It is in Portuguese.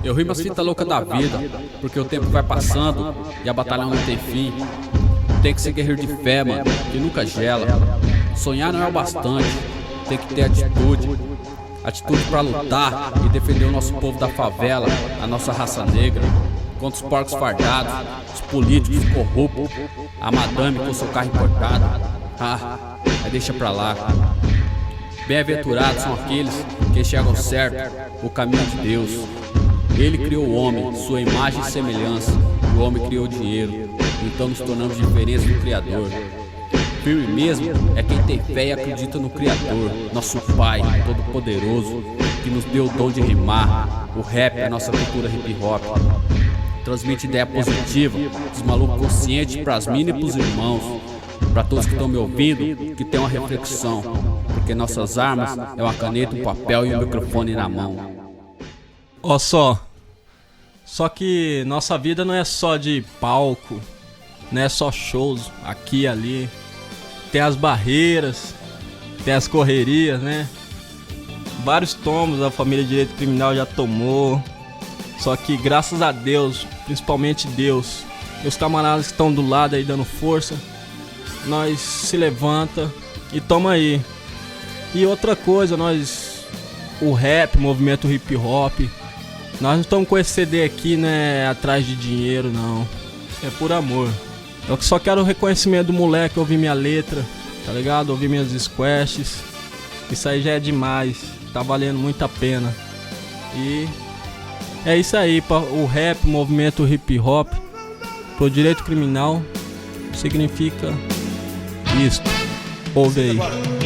Eu rimo as fitas loucas da vida, porque o tempo vai passando e a batalha não tem fim. Tem que ser guerreiro de fé, mano, que nunca gela. Sonhar não é o bastante, tem que ter atitude. Atitude pra lutar e defender o nosso povo da favela, a nossa raça negra. Contra os porcos fardados, os políticos corruptos, a madame com seu carro importado. Aí deixa pra lá. Bem-aventurados são aqueles que enxergam certo o caminho de Deus. Ele criou o homem, sua imagem e semelhança, e o homem criou o dinheiro, então nos tornamos diferentes do Criador. Firme mesmo é quem tem fé e acredita no Criador, nosso Pai Todo-Poderoso, que nos deu o dom de rimar. O rap é a nossa cultura hip-hop. Transmite ideia positiva dos malucos conscientes pras minas e pros irmãos. Pra todos que estão me ouvindo, que tem uma reflexão, porque nossas armas é uma caneta, um papel e um microfone na mão. Ó só que nossa vida não é só de palco, não é só shows aqui e ali. Tem as barreiras, tem as correrias, né? Vários tomos a família Direito Criminal já tomou. Só que graças a Deus, principalmente Deus, meus camaradas que estão do lado aí dando força, nós se levanta e toma aí. E outra coisa, o rap, movimento hip hop, nós não estamos com esse CD aqui, né, atrás de dinheiro, não. É por amor. Eu só quero o reconhecimento do moleque, ouvir minha letra, tá ligado? Ouvir minhas squashes. Isso aí já é demais, tá valendo muito a pena. E é isso aí, o rap, o movimento hip hop, pro direito criminal, significa isto. Ouve aí.